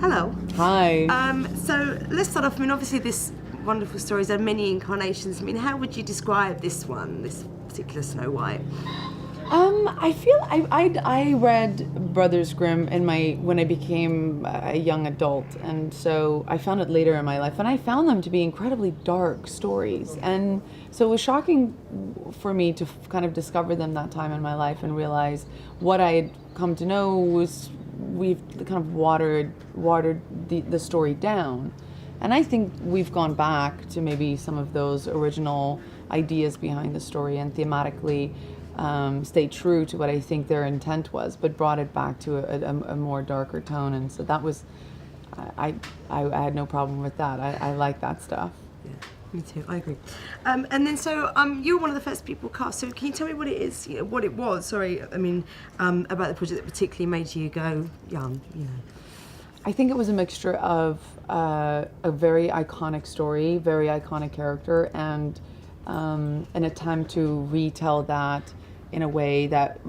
Hello. Hi. So let's start off. I mean, obviously, this wonderful story's had many incarnations. I mean, how would you describe this one, this particular Snow White? I feel I read Brothers Grimm when I became a young adult, and so I found it later in my life, and I found them to be incredibly dark stories, and so it was shocking for me to kind of discover them that time in my life and realize what I had come to know was we've kind of watered the story down. And I think we've gone back to maybe some of those original ideas behind the story and thematically stayed true to what I think their intent was, but brought it back to a more darker tone. And so that was, I had no problem with that. I like that stuff. Yeah, me too. I agree. And then so you were one of the first people cast. So can you tell me what it is? You know, what it was? Sorry, I mean about the project that particularly made you go young. You know. I think it was a mixture of a very iconic story, very iconic character, and an attempt to retell that in a way that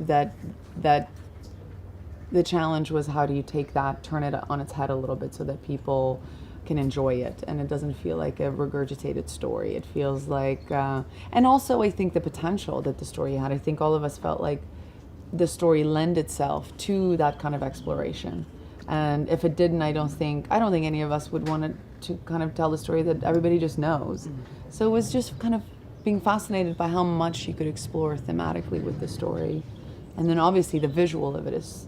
the challenge was, how do you take that, turn it on its head a little bit so that people can enjoy it and it doesn't feel like a regurgitated story. It feels like, and also I think the potential that the story had. I think all of us felt like the story lent itself to that kind of exploration. And if it didn't, I don't think any of us would want to kind of tell the story that everybody just knows. So it was just kind of being fascinated by how much you could explore thematically with the story. And then obviously the visual of it is,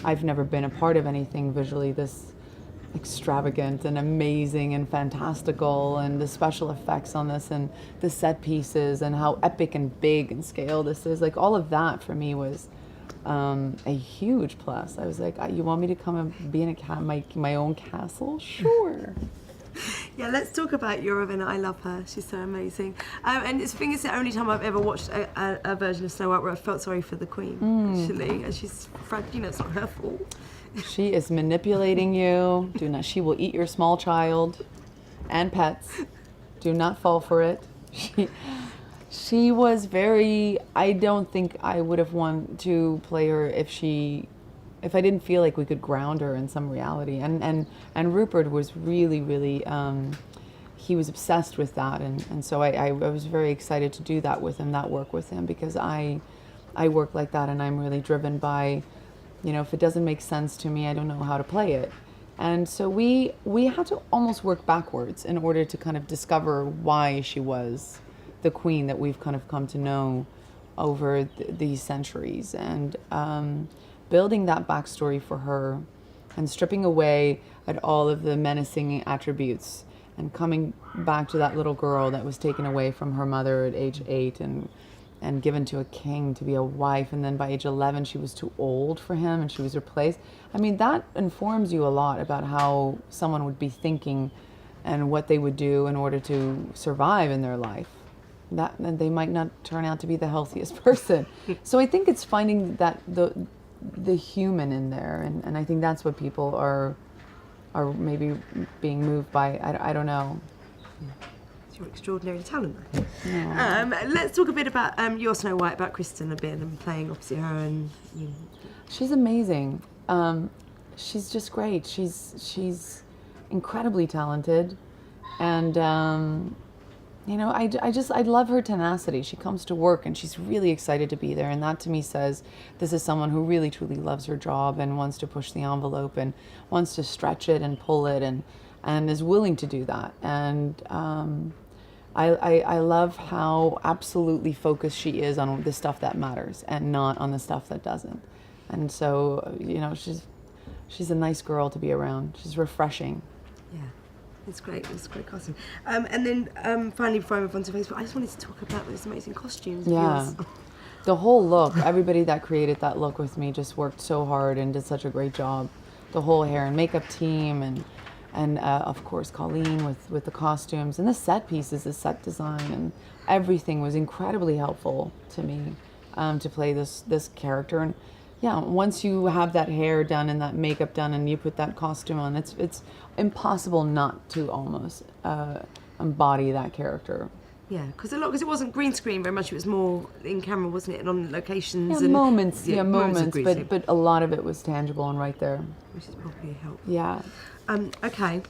I've never been a part of anything visually this extravagant and amazing and fantastical, and the special effects on this and the set pieces and how epic and big in scale this is. Like all of that for me was a huge plus. I was like, you want me to come and be in my own castle? Sure. Yeah, let's talk about Eurovina. I love her. She's so amazing. And it's the only time I've ever watched a version of Snow White where I felt sorry for the Queen, actually. And she's, you know, it's not her fault. She is manipulating you. She will eat your small child and pets. Do not fall for it. She was very, I don't think I would have wanted to play her if I didn't feel like we could ground her in some reality. And Rupert was really, really, he was obsessed with that. And so I was very excited to do that with him, that work with him, because I work like that, and I'm really driven by, you know, if it doesn't make sense to me, I don't know how to play it. And so we had to almost work backwards in order to kind of discover why she was the queen that we've kind of come to know over these centuries. And building that backstory for her and stripping away at all of the menacing attributes and coming back to that little girl that was taken away from her mother at age 8 and given to a king to be a wife, and then by age 11 she was too old for him and she was replaced. I mean, that informs you a lot about how someone would be thinking and what they would do in order to survive in their life. That, and they might not turn out to be the healthiest person. So I think it's finding that the human in there, and I think that's what people are maybe being moved by. I don't know. It's your extraordinary talent, though. Yeah. Let's talk a bit about your Snow White, about Kristen a bit, and playing opposite her. And you know. She's amazing. She's just great. She's incredibly talented, and you know, I love her tenacity. She comes to work and she's really excited to be there, and that to me says this is someone who really truly loves her job and wants to push the envelope and wants to stretch it and pull it and is willing to do that. And I love how absolutely focused she is on the stuff that matters and not on the stuff that doesn't. And so, you know, she's a nice girl to be around. She's refreshing. Yeah. It's great. It's a great costume. And then finally, before I move on to Facebook, I just wanted to talk about those amazing costumes. Yeah. The whole look, everybody that created that look with me just worked so hard and did such a great job. The whole hair and makeup team, and of course Colleen with the costumes and the set pieces, the set design, and everything was incredibly helpful to me to play this character. And yeah, once you have that hair done and that makeup done and you put that costume on, it's impossible not to almost embody that character. Yeah, because it wasn't green screen very much. It was more in camera, wasn't it, and on locations. Yeah, and moments. Yeah, of moments. green screen, But a lot of it was tangible and right there. which is probably helpful. Yeah. Okay.